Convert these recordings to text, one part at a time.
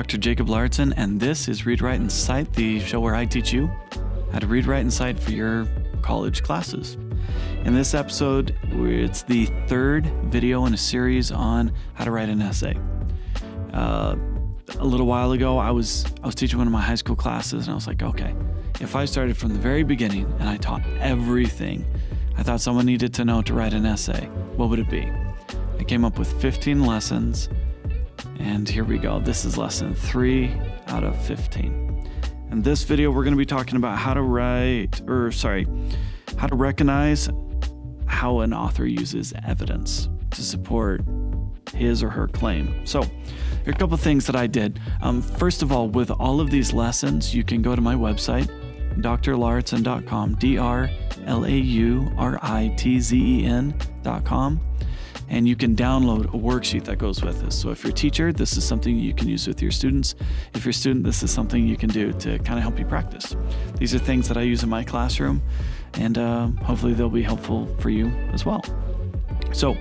Dr. Jacob Lauritzen, and this is Read, Write, and Cite, the show where I teach you how to read, write, and cite for your college classes. In this episode, it's the third video in a series on how to write an essay. A little while ago, I was teaching one of my high school classes, and I was like, okay, if I started from the very beginning and I taught everything I thought someone needed to know to write an essay, what would it be? I came up with 15 lessons, and here we go. This is lesson 3 out of 15. In this video, we're going to be talking about how to recognize how an author uses evidence to support his or her claim. So here are a couple things that I did. First of all, with all of these lessons, you can go to my website, drlauritzen.com, drlauritzen.com, and you can download a worksheet that goes with this. So if you're a teacher, this is something you can use with your students. If you're a student, this is something you can do to kind of help you practice. These are things that I use in my classroom, and hopefully they'll be helpful for you as well. So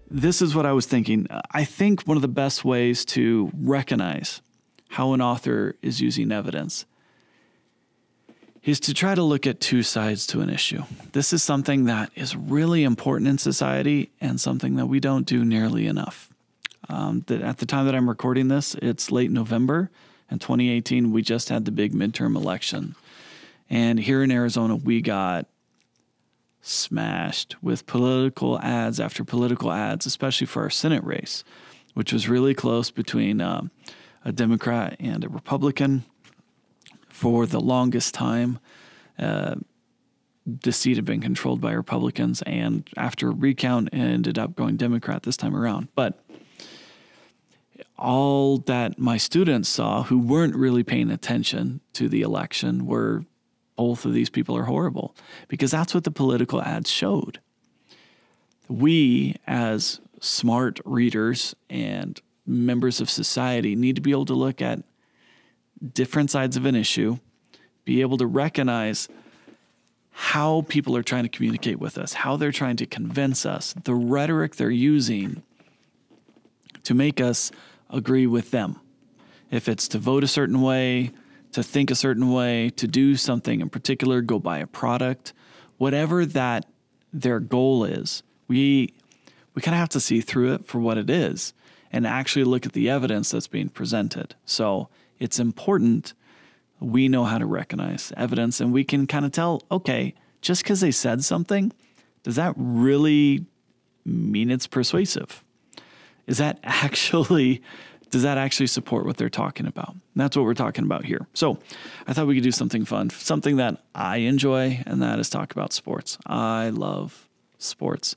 this is what I was thinking. I think one of the best ways to recognize how an author is using evidence is to try to look at two sides to an issue. This is something that is really important in society and something that we don't do nearly enough. At the time that I'm recording this, it's late November in 2018. We just had the big midterm election. And here in Arizona, we got smashed with political ads after political ads, especially for our Senate race, which was really close between a Democrat and a Republican. For the longest time, the seat had been controlled by Republicans, and after a recount, it ended up going Democrat this time around. But all that my students saw, who weren't really paying attention to the election, were both of these people are horrible, because that's what the political ads showed. We, as smart readers and members of society, need to be able to look at different sides of an issue, be able to recognize how people are trying to communicate with us, how they're trying to convince us, the rhetoric they're using to make us agree with them. If it's to vote a certain way, to think a certain way, to do something in particular, go buy a product, whatever that their goal is, we kind of have to see through it for what it is and actually look at the evidence that's being presented. So it's important we know how to recognize evidence, and we can kind of tell, okay, just because they said something, does that really mean it's persuasive? Does that actually support what they're talking about? And that's what we're talking about here. So I thought we could do something fun, something that I enjoy, and that is talk about sports. I love sports.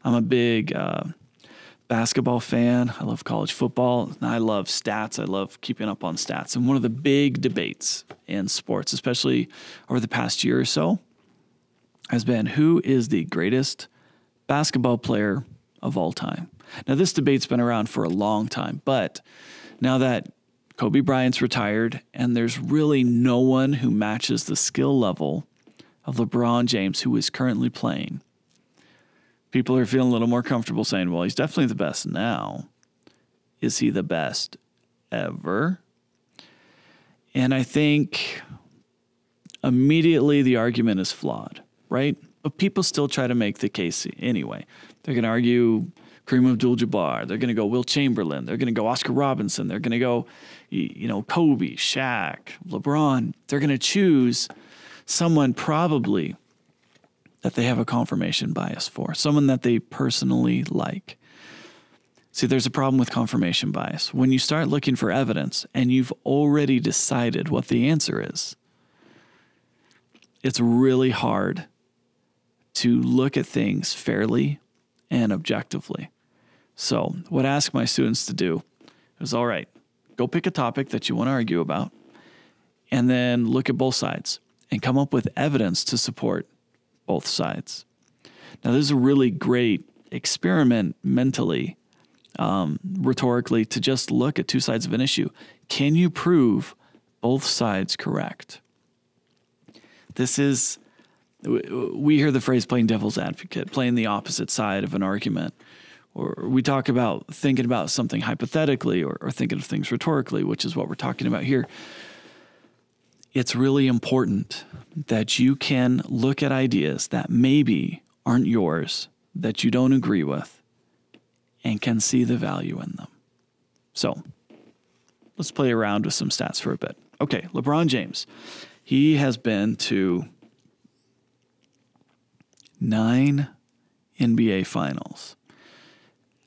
I'm a big basketball fan. I love college football. I love stats. I love keeping up on stats. And one of the big debates in sports, especially over the past year or so, has been who is the greatest basketball player of all time. Now, this debate's been around for a long time, but now that Kobe Bryant's retired and there's really no one who matches the skill level of LeBron James, who is currently playing, people are feeling a little more comfortable saying, well, he's definitely the best now. Is he the best ever? And I think immediately the argument is flawed, right? But people still try to make the case anyway. They're going to argue Kareem Abdul-Jabbar. They're going to go Will Chamberlain. They're going to go Oscar Robertson. They're going to go, Kobe, Shaq, LeBron. They're going to choose someone probably that they have a confirmation bias for, someone that they personally like. See, there's a problem with confirmation bias. When you start looking for evidence and you've already decided what the answer is, it's really hard to look at things fairly and objectively. So what I ask my students to do is, all right, go pick a topic that you want to argue about, and then look at both sides and come up with evidence to support both sides. Now, this is a really great experiment mentally, rhetorically, to just look at two sides of an issue. Can you prove both sides correct? We hear the phrase playing devil's advocate, playing the opposite side of an argument, or we talk about thinking about something hypothetically or thinking of things rhetorically, which is what we're talking about here. It's really important that you can look at ideas that maybe aren't yours, that you don't agree with, and can see the value in them. So let's play around with some stats for a bit. Okay, LeBron James. He has been to 9 NBA finals.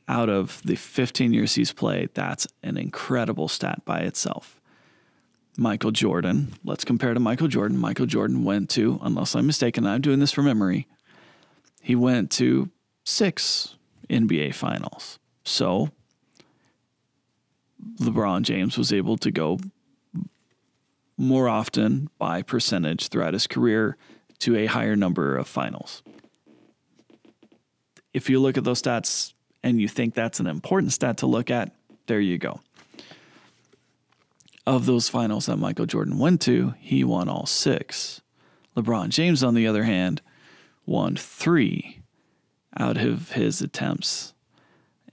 Out of the 15 years he's played, that's an incredible stat by itself. Michael Jordan, let's compare to Michael Jordan. Michael Jordan went to, unless I'm mistaken, I'm doing this from memory, he went to 6 NBA finals. So LeBron James was able to go more often by percentage throughout his career to a higher number of finals. If you look at those stats and you think that's an important stat to look at, there you go. Of those finals that Michael Jordan went to, he won all 6. LeBron James, on the other hand, won 3 out of his attempts.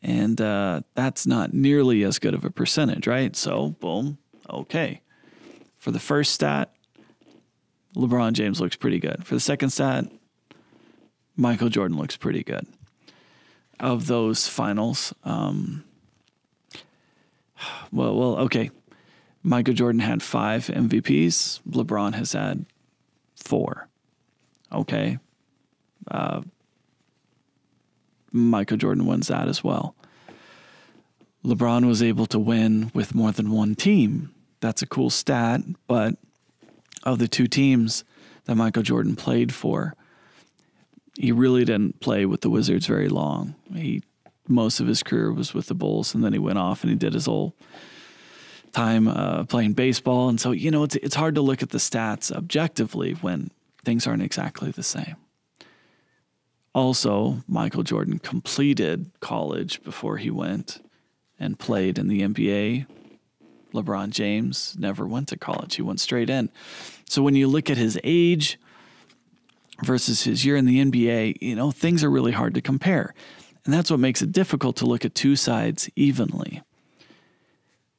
And that's not nearly as good of a percentage, right? So, boom, okay. For the first stat, LeBron James looks pretty good. For the second stat, Michael Jordan looks pretty good. Of those finals, okay. Michael Jordan had 5 MVPs. LeBron has had 4. Okay. Michael Jordan wins that as well. LeBron was able to win with more than one team. That's a cool stat, but of the 2 teams that Michael Jordan played for, he really didn't play with the Wizards very long. Most of his career was with the Bulls, and then he went off and he did his whole time playing baseball. And so, it's hard to look at the stats objectively when things aren't exactly the same. Also, Michael Jordan completed college before he went and played in the NBA. LeBron James never went to college. He went straight in. So when you look at his age versus his year in the NBA, things are really hard to compare. And that's what makes it difficult to look at 2 sides evenly.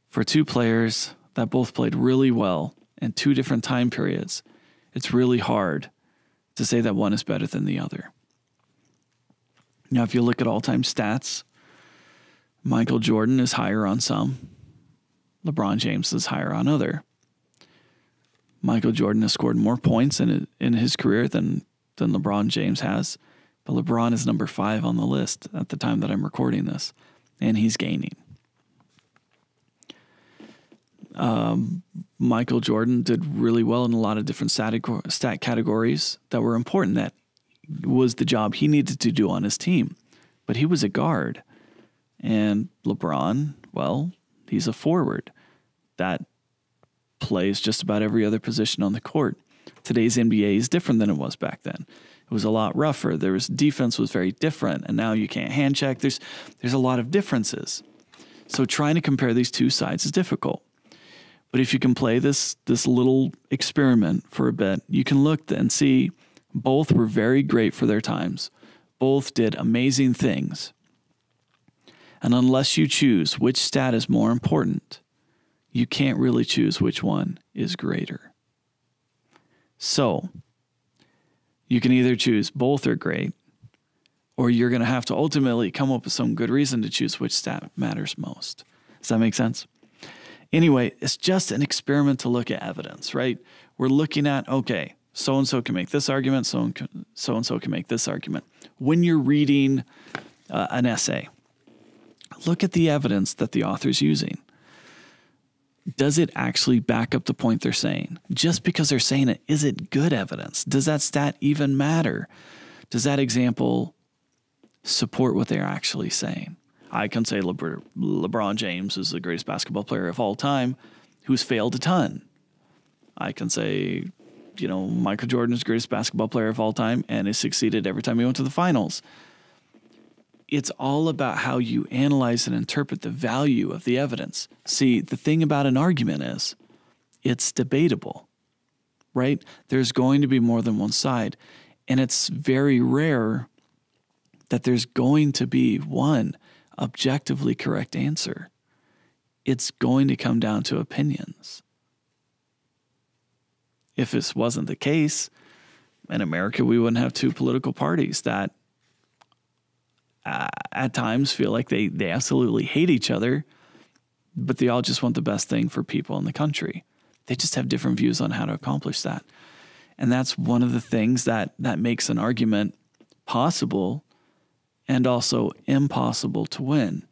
For 2 players that both played really well in 2 different time periods, it's really hard to say that one is better than the other. Now, if you look at all-time stats, Michael Jordan is higher on some. LeBron James is higher on other. Michael Jordan has scored more points in his career than LeBron James has, but LeBron is number 5 on the list at the time that I'm recording this, and he's gaining. Michael Jordan did really well in a lot of different stat categories that were important. That was the job he needed to do on his team, but he was a guard. And LeBron, well, he's a forward that plays just about every other position on the court. Today's NBA is different than it was back then. It was a lot rougher. Defense was very different, and now you can't hand check. There's a lot of differences. So trying to compare these 2 sides is difficult. But if you can play this little experiment for a bit, you can look and see both were very great for their times. Both did amazing things. And unless you choose which stat is more important, you can't really choose which one is greater. So you can either choose both are great, or you're going to have to ultimately come up with some good reason to choose which stat matters most. Does that make sense? Anyway, it's just an experiment to look at evidence, right? We're looking at, okay, so-and-so can make this argument, so-and-so can make this argument. When you're reading an essay, look at the evidence that the author's using. Does it actually back up the point they're saying? Just because they're saying it, is it good evidence? Does that stat even matter? Does that example support what they're actually saying? I can say LeBron James is the greatest basketball player of all time who's failed a ton. I can say, Michael Jordan is the greatest basketball player of all time and has succeeded every time he went to the finals. It's all about how you analyze and interpret the value of the evidence. See, the thing about an argument is it's debatable, right? There's going to be more than one side, and it's very rare that there's going to be one objectively correct answer. It's going to come down to opinions. If this wasn't the case, in America, we wouldn't have two political parties that at times feel like they absolutely hate each other, but they all just want the best thing for people in the country. They just have different views on how to accomplish that. And that's one of the things that makes an argument possible and also impossible to win.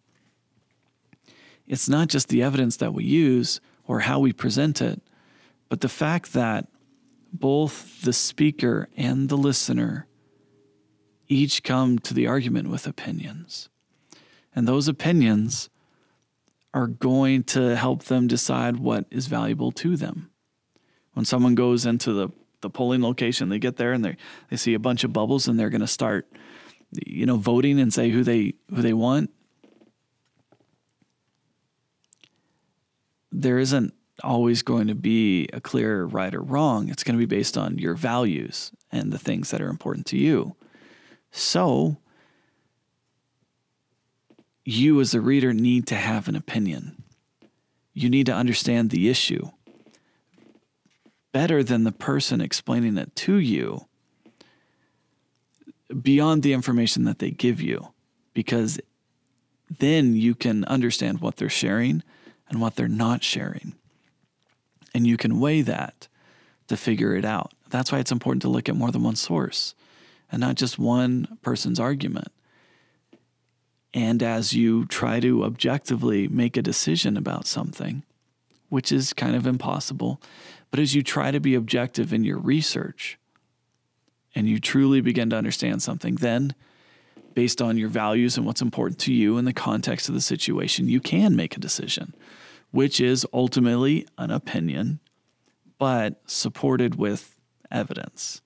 It's not just the evidence that we use or how we present it, but the fact that both the speaker and the listener each come to the argument with opinions. And those opinions are going to help them decide what is valuable to them. When someone goes into the polling location, they get there and they see a bunch of bubbles and they're going to start, voting and say who they want. There isn't always going to be a clear right or wrong. It's going to be based on your values and the things that are important to you. So you as a reader need to have an opinion. You need to understand the issue better than the person explaining it to you, beyond the information that they give you, because then you can understand what they're sharing and what they're not sharing. And you can weigh that to figure it out. That's why it's important to look at more than one source and not just one person's argument. And as you try to objectively make a decision about something, which is kind of impossible, but as you try to be objective in your research and you truly begin to understand something, then based on your values and what's important to you in the context of the situation, you can make a decision, which is ultimately an opinion, but supported with evidence.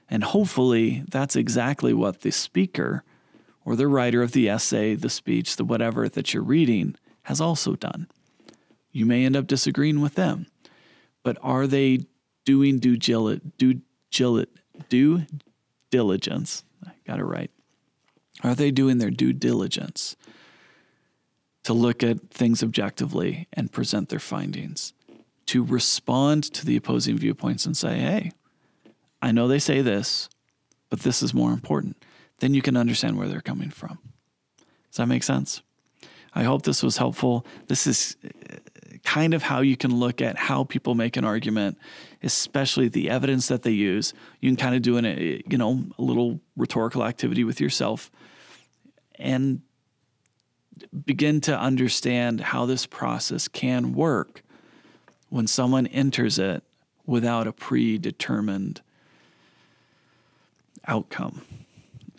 And hopefully that's exactly what the speaker or the writer of the essay, the speech, the whatever that you're reading has also done. You may end up disagreeing with them, but are they doing due diligence? I got it right. Are they doing their due diligence to look at things objectively and present their findings, to respond to the opposing viewpoints and say, hey, I know they say this, but this is more important. Then you can understand where they're coming from. Does that make sense? I hope this was helpful. This is kind of how you can look at how people make an argument, especially the evidence that they use. You can kind of do a little rhetorical activity with yourself and begin to understand how this process can work when someone enters it without a predetermined outcome.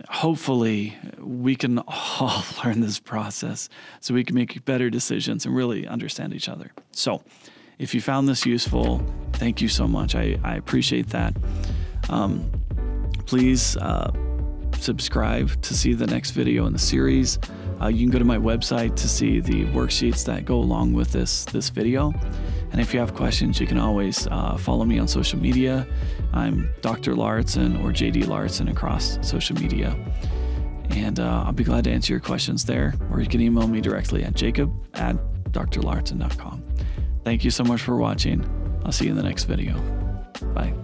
Hopefully, we can all learn this process so we can make better decisions and really understand each other. So if you found this useful, thank you so much. I appreciate that. Please subscribe to see the next video in the series. You can go to my website to see the worksheets that go along with this video. And if you have questions, you can always follow me on social media. I'm Dr. Lauritzen or JD Lauritzen across social media. And I'll be glad to answer your questions there, or you can email me directly at jacob@drlauritzen.com. Thank you so much for watching. I'll see you in the next video. Bye.